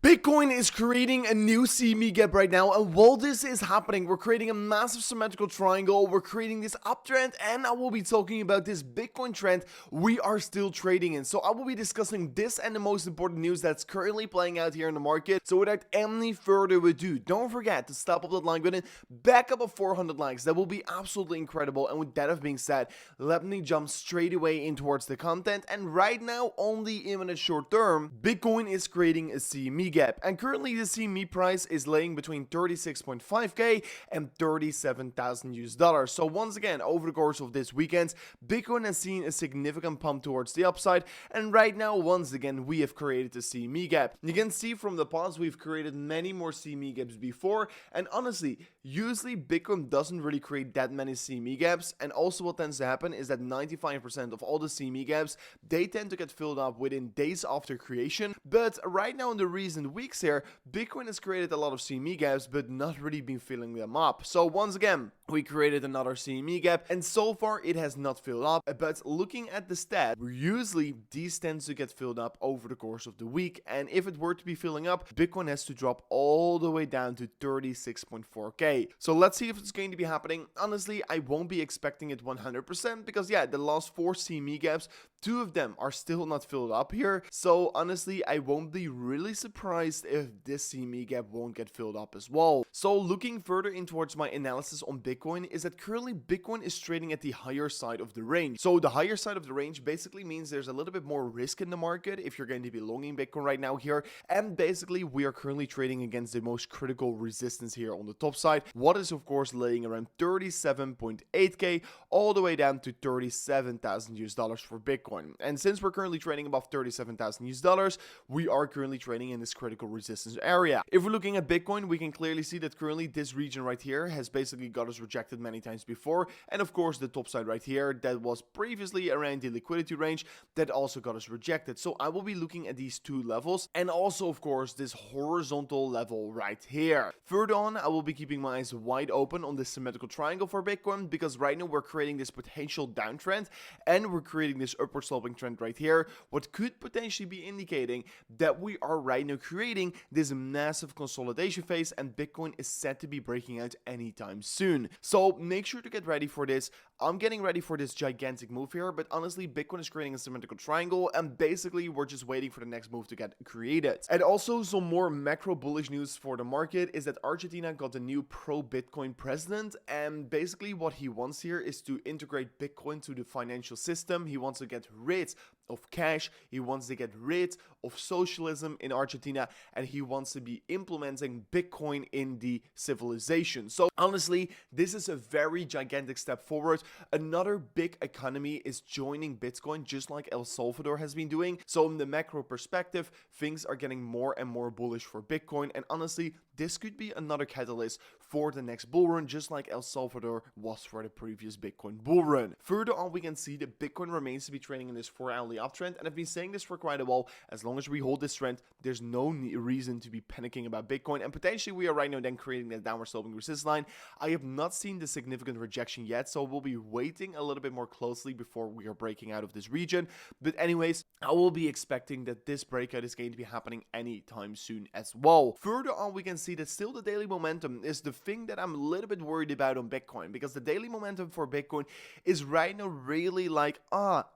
Bitcoin is creating a new CME gap right now, and while this is happening, we're creating a massive symmetrical triangle, we're creating this uptrend, and I will be talking about this Bitcoin trend we are still trading in. So I will be discussing this and the most important news that's currently playing out here in the market. So without any further ado, don't forget to slap up that like button, back up of 400 likes, that will be absolutely incredible. And with that being said, let me jump straight away in towards the content. And right now, on the imminent short term, Bitcoin is creating a CME gap, and currently the CME price is laying between 36.5k and 37,000 US dollars. So once again, over the course of this weekend, Bitcoin has seen a significant pump towards the upside, and right now once again we have created a CME gap. You can see from the past we've created many more CME gaps before, and honestly, usually Bitcoin doesn't really create that many CME gaps, and also what tends to happen is that 95% of all the CME gaps, they tend to get filled up within days after creation. But right now in the recent weeks here, Bitcoin has created a lot of CME gaps but not really been filling them up. So once again, we created another CME gap, and so far it has not filled up. But looking at the stat, usually these tend to get filled up over the course of the week, and if it were to be filling up, Bitcoin has to drop all the way down to 36.4k. So let's see if it's going to be happening. Honestly, I won't be expecting it 100% because yeah, the last 4 CME gaps, 2 of them are still not filled up here. So honestly, I won't be really surprised if this CME gap won't get filled up as well. So looking further in towards my analysis on Bitcoin is that currently Bitcoin is trading at the higher side of the range. So the higher side of the range basically means there's a little bit more risk in the market if you're going to be longing Bitcoin right now here. And basically we are currently trading against the most critical resistance here on the top side. What is of course laying around 37.8k all the way down to 37,000 US dollars for Bitcoin. And since we're currently trading above 37,000 US dollars, we are currently trading in this critical resistance area. If we're looking at Bitcoin, we can clearly see that currently this region right here has basically got us rejected many times before, and of course the top side right here that was previously around the liquidity range that also got us rejected. So I will be looking at these two levels, and also of course this horizontal level right here. Further on, I will be keeping my eyes wide open on this symmetrical triangle for Bitcoin, because right now we're creating this potential downtrend and we're creating this upward sloping trend right here, what could potentially be indicating that we are right now creating this massive consolidation phase, and Bitcoin is set to be breaking out anytime soon. So make sure to get ready for this. I'm getting ready for this gigantic move here, but honestly Bitcoin is creating a symmetrical triangle, and basically we're just waiting for the next move to get created. And also some more macro bullish news for the market is that Argentina got a new pro-Bitcoin president, and basically what he wants here is to integrate Bitcoin to the financial system. He wants to get rid of cash, he wants to get rid of socialism in Argentina, and he wants to be implementing Bitcoin in the civilization. So honestly, this is a very gigantic step forward. Another big economy is joining Bitcoin, just like El Salvador has been doing. So in the macro perspective, things are getting more and more bullish for Bitcoin, and honestly, this could be another catalyst for the next bull run, just like El Salvador was for the previous Bitcoin bull run. Further on, we can see that Bitcoin remains to be trading in this 4-hourly uptrend, and I've been saying this for quite a while. As long as we hold this trend, there's no reason to be panicking about Bitcoin, and potentially we are right now then creating that downward sloping resistance line. I have not seen the significant rejection yet, so we'll be waiting a little bit more closely before we are breaking out of this region. But anyways, I will be expecting that this breakout is going to be happening anytime soon as well. Further on, we can see that still the daily momentum is the thing that I'm a little bit worried about on Bitcoin, because the daily momentum for Bitcoin is right now really like,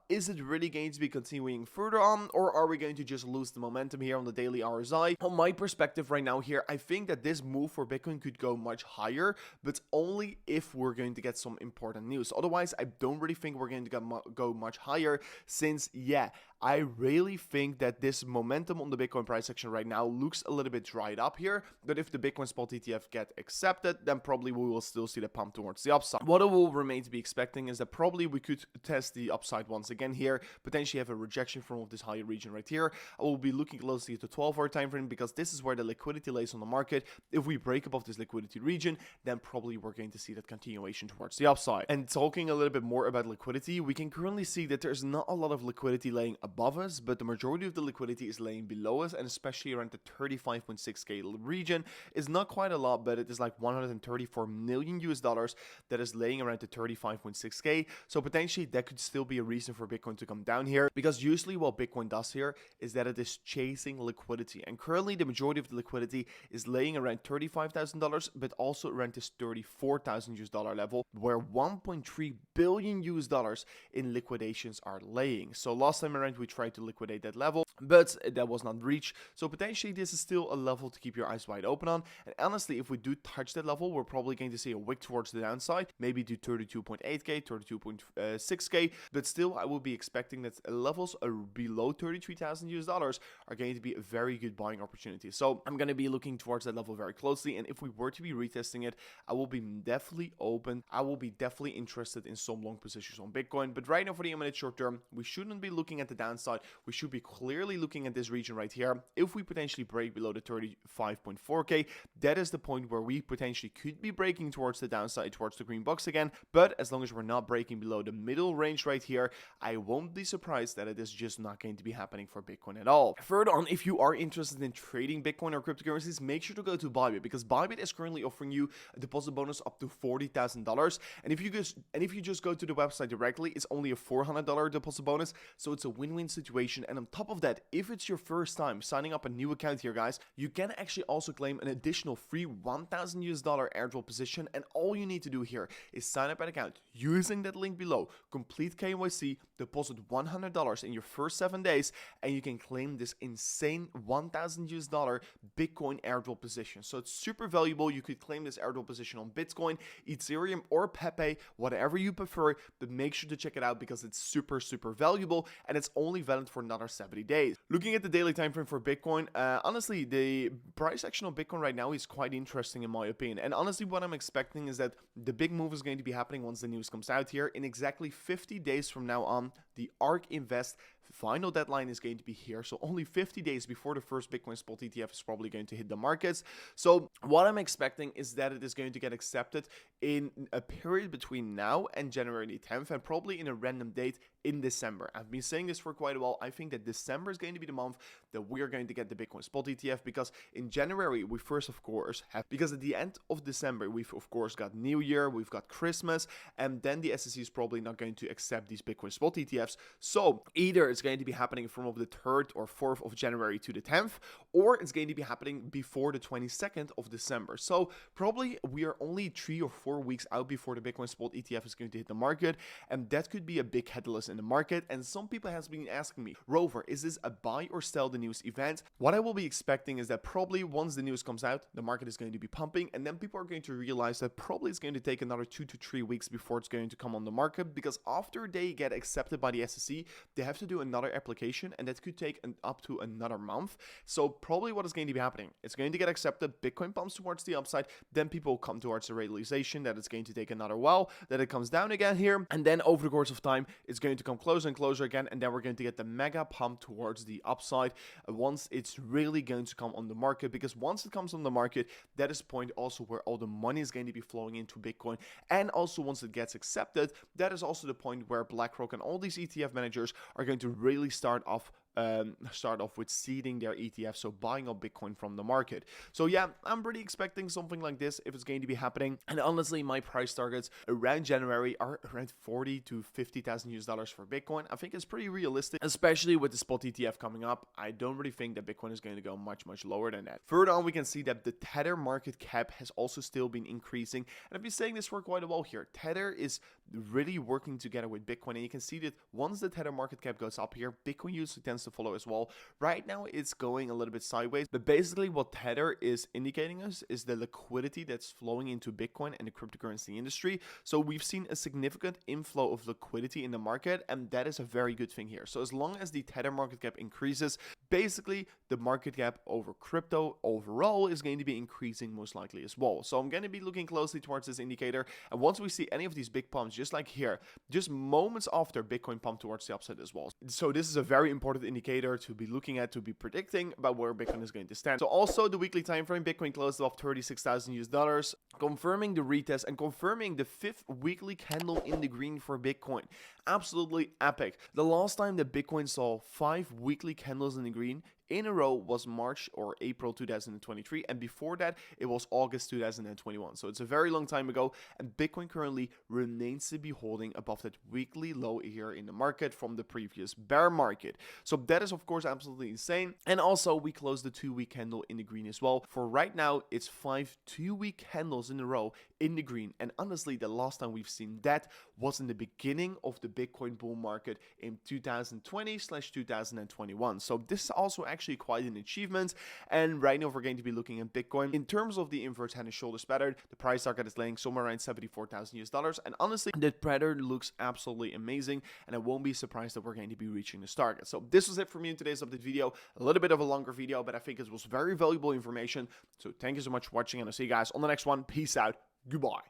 is it really going to be continuing further on, or are we going to just lose the momentum here on the daily RSI? On my perspective right now here, I think that this move for Bitcoin could go much higher, but only if we're going to get some important news. Otherwise, I don't really think we're going to go much higher, since yeah, I really think that this momentum on the Bitcoin price action right now looks a little bit dried up here. But if the Bitcoin spot ETF get accepted, then probably we will still see the pump towards the upside. What I will remain to be expecting is that probably we could test the upside once again here, potentially have a rejection from this higher region right here. I will be looking closely at the 12-hour time frame, because this is where the liquidity lays on the market. If we break above this liquidity region, then probably we're going to see that continuation towards the upside. And talking a little bit more about liquidity, we can currently see that there's not a lot of liquidity laying above above us, but the majority of the liquidity is laying below us, and especially around the 35.6k region is not quite a lot, but it is like 134 million US dollars that is laying around the 35.6k. So potentially that could still be a reason for Bitcoin to come down here, because usually what Bitcoin does here is that it is chasing liquidity, and currently the majority of the liquidity is laying around $35,000, but also around this 34,000 US dollar level, where 1.3 billion US dollars in liquidations are laying. So last time around we tried to liquidate that level, but that was not reached. So potentially this is still a level to keep your eyes wide open on. And honestly, if we do touch that level, we're probably going to see a wick towards the downside, maybe to 32.8k, 32.6k, but still I will be expecting that levels are below 33,000 US dollars are going to be a very good buying opportunity. So I'm going to be looking towards that level very closely, and if we were to be retesting it, I will be definitely open. I will be definitely interested in some long positions on Bitcoin, but right now for the minute short term, we shouldn't be looking at the downside. We should be clearly looking at this region right here. If we potentially break below the 35.4k, that is the point where we potentially could be breaking towards the downside, towards the green box again. But as long as we're not breaking below the middle range right here, I won't be surprised that it is just not going to be happening for Bitcoin at all. Further on, if you are interested in trading Bitcoin or cryptocurrencies, make sure to go to BYBIT, because BYBIT is currently offering you a deposit bonus up to $40,000. And if you just go to the website directly, it's only a $400 deposit bonus. So it's a win-win situation. And on top of that, if it's your first time signing up a new account here, guys, you can actually also claim an additional free 1,000 US dollar airdrop position. And all you need to do here is sign up an account using that link below, complete KYC, deposit $100 in your first 7 days, and you can claim this insane 1,000 US dollar Bitcoin airdrop position. So it's super valuable. You could claim this airdrop position on Bitcoin, Ethereum, or Pepe, whatever you prefer, but make sure to check it out because it's super valuable, and it's only valid for another 70 days. Looking at the daily time frame for Bitcoin, honestly, the price action on Bitcoin right now is quite interesting in my opinion. And honestly, what I'm expecting is that the big move is going to be happening once the news comes out here. In exactly 50 days from now on, the ARK Invest final deadline is going to be here. So only 50 days before the first Bitcoin spot ETF is probably going to hit the markets. So what I'm expecting is that it is going to get accepted in a period between now and January 10th, and probably in a random date in December. I've been saying this for quite a while. I think that December is going to be the month that we're going to get the Bitcoin spot ETF, because in January we first of course have, because at the end of December we've of course got New Year, we've got Christmas, and then the SEC is probably not going to accept these Bitcoin spot ETFs. So either it's going to be happening from the 3rd or 4th of January to the 10th, or it's going to be happening before the 22nd of December. So probably we are only 3 or 4 weeks out before the Bitcoin spot ETF is going to hit the market, and that could be a big catalyst in the market. And some people has been asking me, Rover, is this a buy or sell the news event? What I will be expecting is that probably once the news comes out, the market is going to be pumping, and then people are going to realize that probably it's going to take another 2 to 3 weeks before it's going to come on the market, because after they get accepted by the SEC, they have to do another application, and that could take up to another month. So probably what is going to be happening, it's going to get accepted, Bitcoin pumps towards the upside, then people come towards the realization that it's going to take another while, that it comes down again here, and then over the course of time it's going to come closer and closer again, and then we're going to get the mega pump towards the upside once it's really going to come on the market. Because once it comes on the market, that is the point also where all the money is going to be flowing into Bitcoin, and also once it gets accepted, that is also the point where BlackRock and all these ETF managers are going to really start off with seeding their ETF, so buying up Bitcoin from the market. So yeah, I'm pretty expecting something like this if it's going to be happening. And honestly, my price targets around January are around 40 to 50,000 US dollars for Bitcoin. I think it's pretty realistic, especially with the spot ETF coming up. I don't really think that Bitcoin is going to go much lower than that. Further on, we can see that the Tether market cap has also still been increasing, and I've been saying this for quite a while here. Tether is really working together with Bitcoin, and you can see that once the Tether market cap goes up here, Bitcoin usually tends to follow as well. Right now it's going a little bit sideways, but basically what Tether is indicating us is the liquidity that's flowing into Bitcoin and the cryptocurrency industry. So we've seen a significant inflow of liquidity in the market, and that is a very good thing here. So as long as the Tether market cap increases, basically the market cap over crypto overall is going to be increasing most likely as well. So I'm going to be looking closely towards this indicator, and once we see any of these big pumps, just like here, just moments after Bitcoin pump towards the upside as well. So this is a very important indicator to be looking at, to be predicting about where Bitcoin is going to stand. So also the weekly time frame, Bitcoin closed above 36,000 US dollars, confirming the retest and confirming the 5th weekly candle in the green for Bitcoin. Absolutely epic. The last time that Bitcoin saw 5 weekly candles in the green in a row was March or April 2023, and before that it was August 2021. So it's a very long time ago, and Bitcoin currently remains to be holding above that weekly low here in the market from the previous bear market. So that is of course absolutely insane. And also we closed the 2-week candle in the green as well. For right now it's 5 2-week candles in a row in the green, and honestly the last time we've seen that was in the beginning of the Bitcoin bull market in 2020/2021. So this is also actually quite an achievement. And right now we're going to be looking at Bitcoin in terms of the inverse head and shoulders pattern. The price target is laying somewhere around 74,000 US dollars, and honestly that pattern looks absolutely amazing, and I won't be surprised that we're going to be reaching this target. So this was it for me in today's update video. A little bit of a longer video, but I think it was very valuable information. So thank you so much for watching, and I'll see you guys on the next one. Peace out. Goodbye.